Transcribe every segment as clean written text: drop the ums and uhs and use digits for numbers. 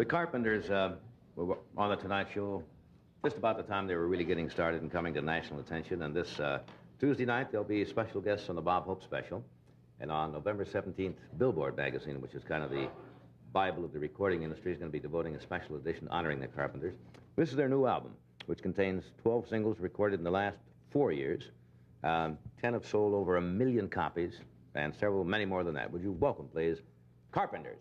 The Carpenters were on the Tonight Show just about the time they were really getting started and coming to national attention. And this Tuesday night, there'll be special guests on the Bob Hope Special. And on November 17th, Billboard magazine, which is kind of the Bible of the recording industry, is going to be devoting a special edition honoring the Carpenters. This is their new album, which contains 12 singles recorded in the last 4 years. 10 have sold over 1 million copies, and many more than that. Would you welcome, please, Carpenters?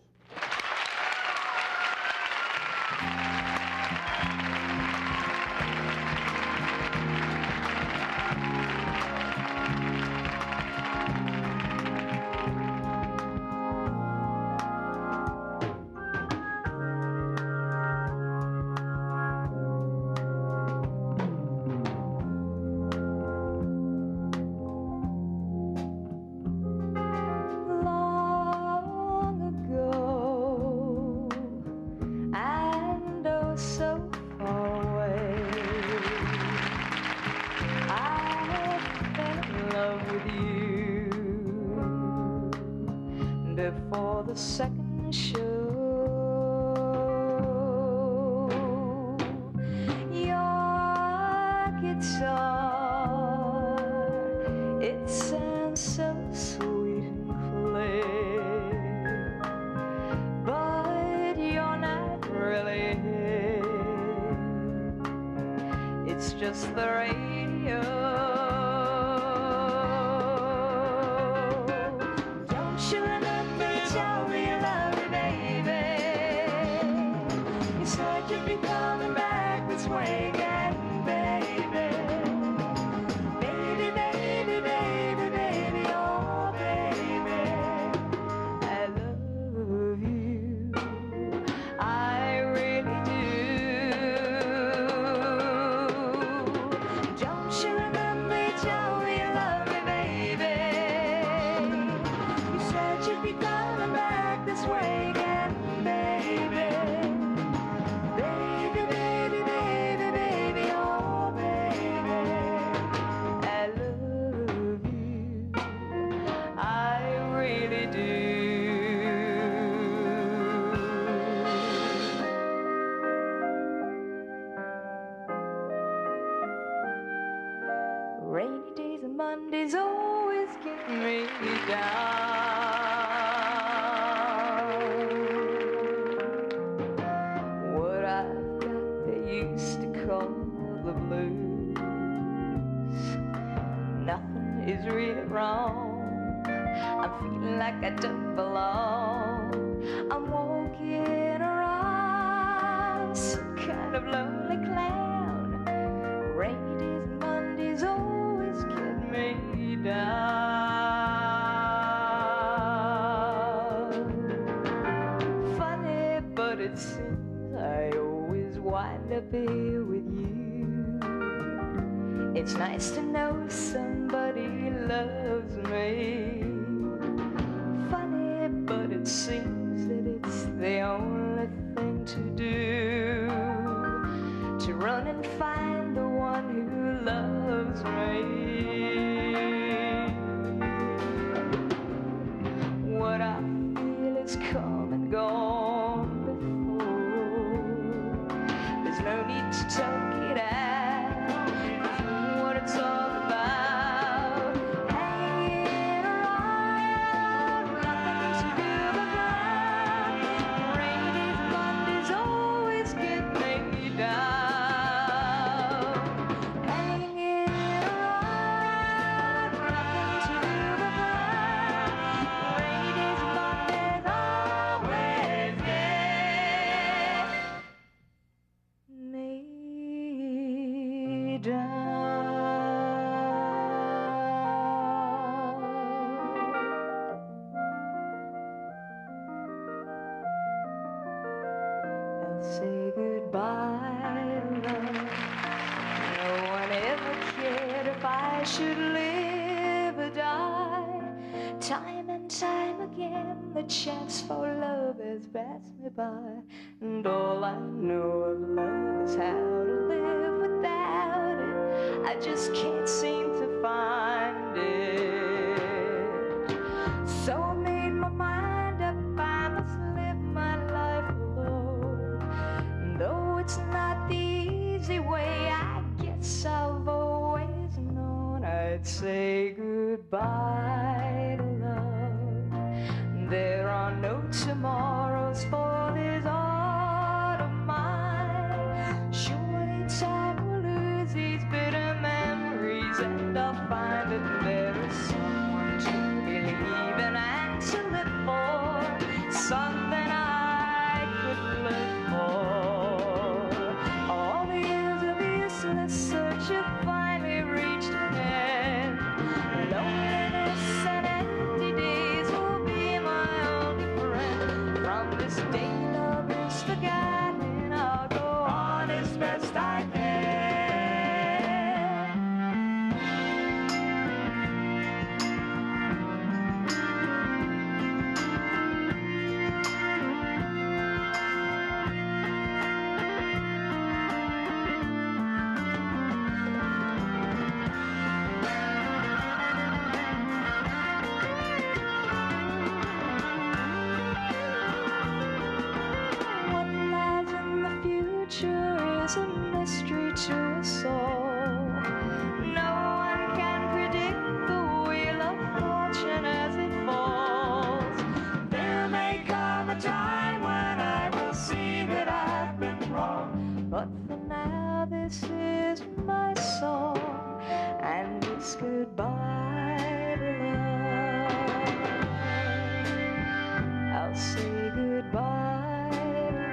Before the second show, your guitar, it sounds so sweet and clear, but you're not really here. It's just the radio. You'll be coming back this way again, baby. Baby, baby, baby, baby, oh baby, I love you, I really do. Don't you remember you told me you love me, baby? You said you'd be coming back this way again, baby. Rainy days and Mondays always get me down. What I've got they used to call the blues. Nothing is really wrong. I'm feeling like I don't belong. I'm walking around some kind of lonely clown. Rainy days and Mondays always get me down. Funny, but it seems I always wind up here with you. It's nice to know somebody loves me. Funny, but it seems that it's the only thing to do, to run and find the one who loves me. What I feel is come and gone before. There's no need to talk it out. What it's all about, hanging around, nothing to do but run. Rainy days and Mondays always get me down. Hanging around, nothing to do but run. Rainy days and Mondays always get me down. I'll say goodbye, love. No one ever cared if I should live or die. Time and time again, the chance for love has passed me by, and all I know of love is how to live without it. I just can't seem to find it. So I made my mind up, I must live my life alone. goodbye to love. There are no tomorrows for this heart of mine. Surely time will lose these bitter memories, and I'll find that there is someone to believe in and to live for, something I could live for. All the years of useless search have finally reached an end. Loneliness and empty days will be my only friend. From this day love is forgotten, I'll go on as best I can. What lies in the future is a mystery to us all. No one can predict the wheel of fortune as it falls. There may come a time when I will see that I've been wrong, but for now this is my song, and it's goodbye to love. I'll say goodbye to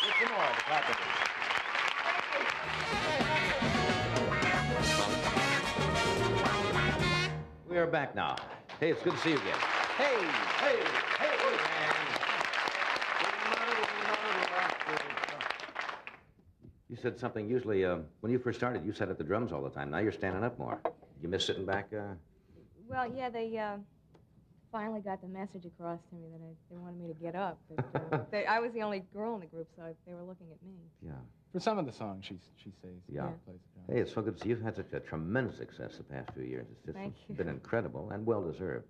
Listen more of the Carpenters. We are back now. Hey, it's good to see you again. Hey, hey, hey, You said something usually, when you first started, you sat at the drums all the time. Now you're standing up more. You miss sitting back? Well, yeah, they finally got the message across to me that they wanted me to get up. But, I was the only girl in the group, so they were looking at me. Yeah. For some of the songs, she says. Yeah. Plays the drums. Hey, it's so good to see you. You've had such a tremendous success the past few years. It's just Thank you. been incredible and well-deserved.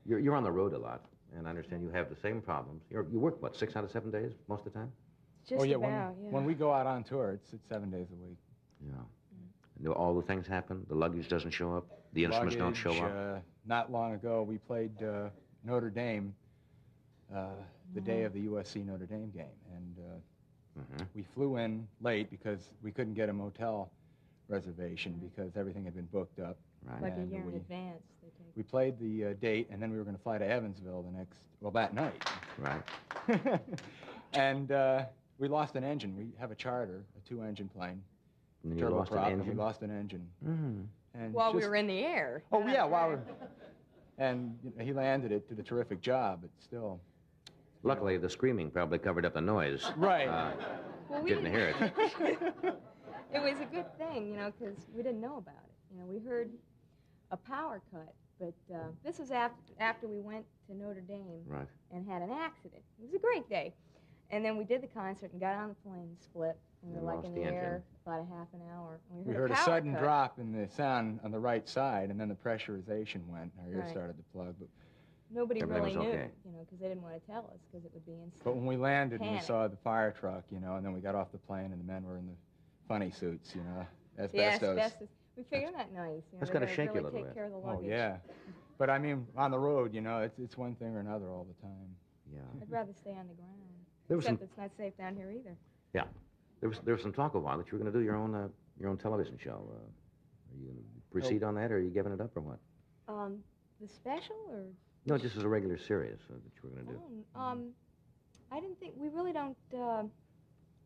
You're on the road a lot, and I understand you have the same problems. You work, what, 6 out of 7 days most of the time? Just about, when we go out on tour, it's 7 days a week. Yeah. Do all the things happen? The luggage doesn't show up? The instruments don't show up? Not long ago, we played Notre Dame the day of the USC Notre Dame game. And we flew in late because we couldn't get a motel reservation because everything had been booked up. Right. Like a year in advance. We played the date, and then we were going to fly to Evansville that night. Right. And we lost an engine. We have a charter, a 2-engine plane. And you lost an engine? We lost an engine. And While we were in the air. Oh, yeah, while we're... And he landed it, did a terrific job, but still... Luckily, the screaming probably covered up the noise. Right. Well, Didn't hear it. It was a good thing, because we didn't know about it. We heard a power cut, but this was after we went to Notre Dame and had an accident. It was a great day. And then we did the concert and got on the plane, split, and we were like in the air about a half an hour. And we heard a sudden drop in the sound on the right side, and then the pressurization went, and our ears started to plug. But nobody really knew, okay. you know, because they didn't want to tell us, because it would be instant. But when we landed and we panic. saw the fire truck, you know, and then we got off the plane, and the men were in the funny suits, you know, Yeah, asbestos. asbestos. We figured that nice. You know, That's gonna they're shake you a really little take bit. care of the Oh, luggage. yeah. But, I mean, on the road, you know, it's one thing or another all the time. Yeah. I'd rather stay on the ground. There was Except it's not safe down here either. Yeah. There was some talk a while that you were going to do your own television show. Are you going to proceed on that, or are you giving it up, or what? The special, or? No, just as a regular series that you were going to do. I didn't think, we really don't,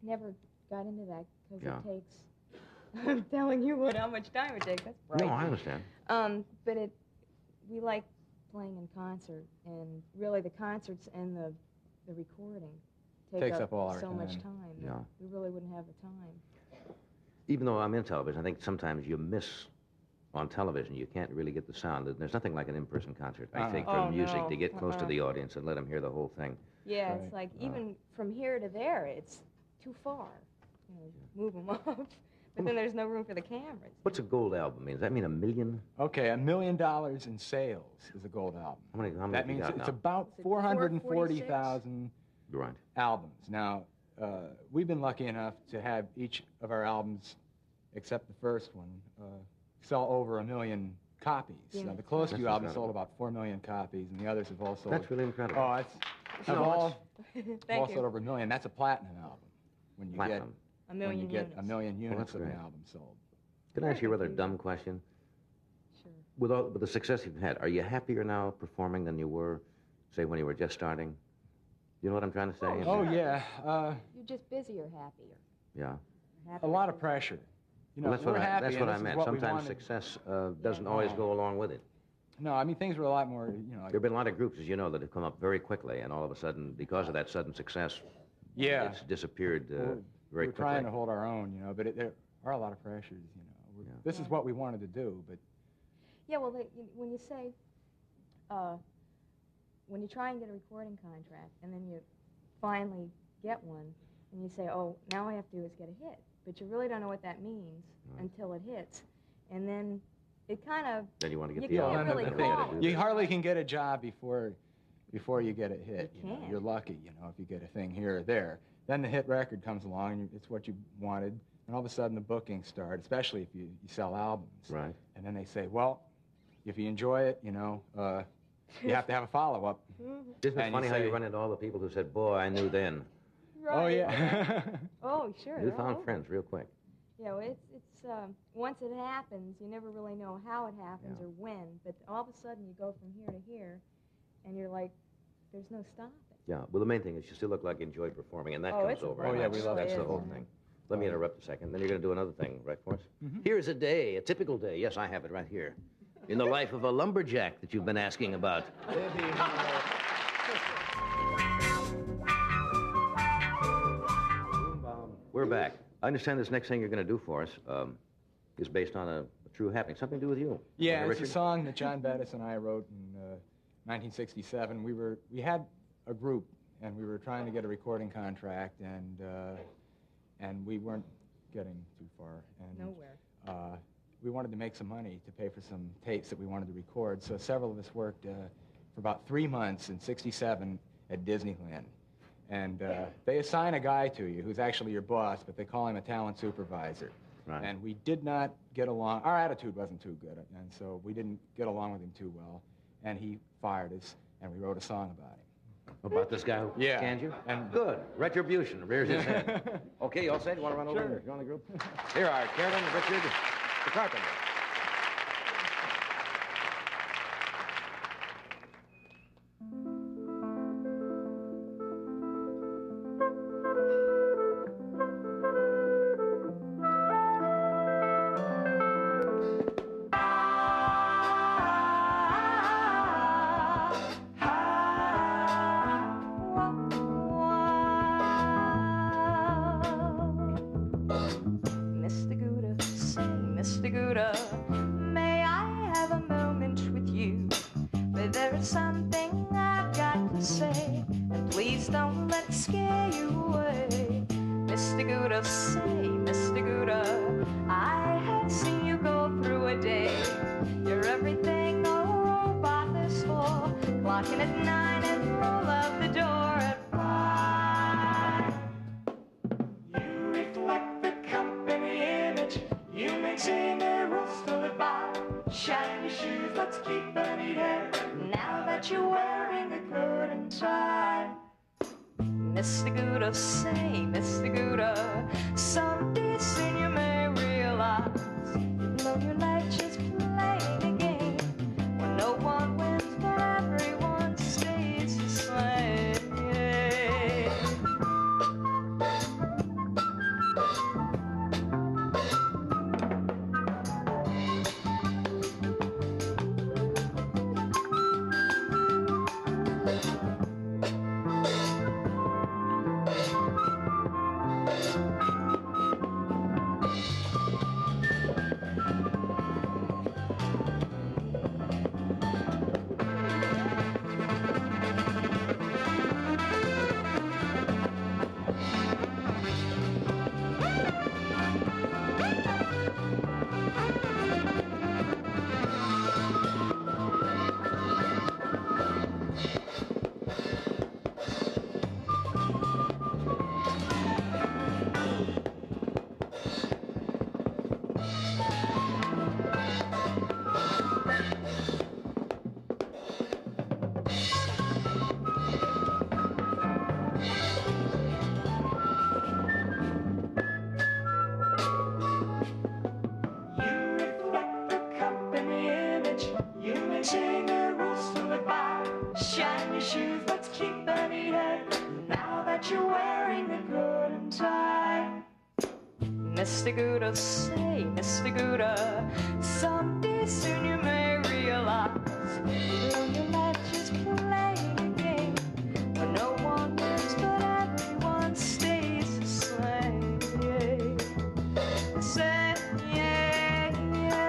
never got into that, because it takes, I'm telling you how much time it takes. That's right. No, I understand. But we like playing in concert, and really the concerts and the recording takes up all our so time. much time. Yeah. We really wouldn't have the time. Even though I'm in television, I think sometimes you miss on television. You can't really get the sound. There's nothing like an in-person concert, I think, for music to get close to the audience and let them hear the whole thing. Yeah, it's like even from here to there, it's too far. You know, move them up. But then there's no room for the cameras. What's a gold album mean? Does that mean 1 million? Okay, $1 million in sales is a gold album. How many that means you got it's now? about 440,000 Right. albums. Now, we've been lucky enough to have each of our albums, except the first one, sell over 1 million copies. Yeah. Now, the Close to You That's album sold incredible. about 4 million copies, and the others have all sold. That's really incredible. Oh, it's You know, all Thank sold you. over 1 million. That's a platinum album. When you Platinum. A million when you get units. 1 million units that's of an great. album sold. Can I ask you a rather dumb question? Sure. With the success you've had, are you happier now performing than you were, say, when you were just starting? You know what I'm trying to say? Oh, yeah. You're just busier, happier. Yeah. A lot of pressure. You know, Well, we're happy, that's and what I this is meant. what we Sometimes wanted. success doesn't always go along with it. No, I mean, things were a lot more, you know. There have been a lot of groups, as you know, that have come up very quickly, and all of a sudden, because of that sudden success, Yeah. it's disappeared very we're quickly. trying to hold our own, you know, but there are a lot of pressures, you know. This is what we wanted to do, but... Yeah, well, when you say, when you try and get a recording contract, and then you finally get one, and you say, oh, now all I have to do is get a hit. But you really don't know what that means until it hits. And then it kind of... Then you want to get You the can't album. really and call you gotta it. do You this. hardly can get a job before you get a hit. You know. can't. You're lucky, you know, if you get a thing here or there. Then the hit record comes along, and it's what you wanted, and all of a sudden the bookings start, especially if you sell albums. Right. And then they say, well, if you enjoy it, you know, you have to have a follow-up. Isn't it And funny you how you say- run into all the people who said, boy, I knew then. Right. Oh, yeah. Oh, sure. You they're all found over. friends real quick. You know, it's once it happens, you never really know how it happens Yeah. or when, but all of a sudden you go from here to here, and you're like, there's no stopping. Yeah, well, the main thing is you still look like you enjoy performing, and that Oh, comes it's over. a and yeah, we that's- love That's it. the whole Yeah. thing. Let me interrupt a second. Then you're going to do another thing, right, for us? Here's a day, a typical day. Yes, I have it right here. In the life of a lumberjack that you've been asking about. We're back. I understand this next thing you're going to do for us is based on a true happening. Something to do with you. Yeah, Wasn't it, it's a Richard? song that John Bettis and I wrote in 1967. We had a group, and we were trying to get a recording contract, and we weren't getting too far. And, Nowhere. We wanted to make some money to pay for some tapes that we wanted to record, so several of us worked for about 3 months in '67 at Disneyland. And they assign a guy to you who's actually your boss, but they call him a talent supervisor. Right. And we did not get along. Our attitude wasn't too good, and so we didn't get along with him too well. And he fired us, and we wrote a song about him. About this guy who Yeah. scanned you? And- Good. Retribution rears his head. Okay, you all set? You want to run over Sure. and join the group? Here are Carolyn, Richard, the Carpenters. Mr. Gouda, say, Mr. Gouda, may I have a moment with you? But there is something I've got to say, and please don't let it scare you away. Mr. Gouda, say, Mr. Gouda, Clock in at 9 and roll out the door at 5. You reflect the company image. You maintain the rules to live by. Shine your shoes, let's keep a neat hair. Now that you're wearing a coat and tie. Mr. Gouda, say, Mr. Gouda, someday soon you may realize you've blown your life just playing a game when no one wins but everyone stays the same. Shine your shoes, let's keep a neat head. Now that you're wearing a coat and tie. Mr. Gouda, say, Mr. Gouda, someday soon you may realize your life just playing a game where no one wins but everyone stays the same. Say, yeah, yeah.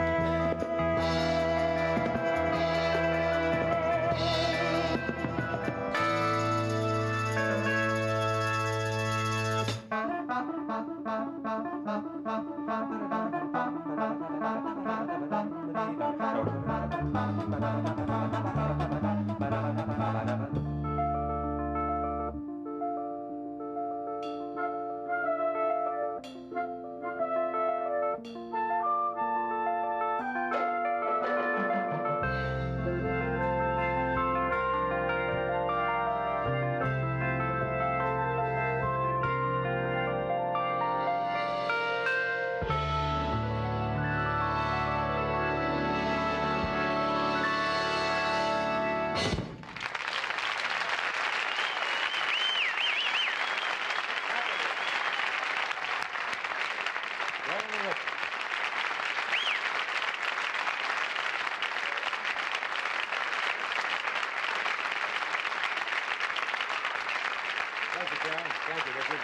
Thank you, Karen. Thank you, Richard.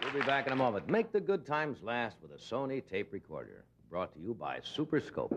We'll be back in a moment. Make the good times last with a Sony tape recorder. Brought to you by Super Scope.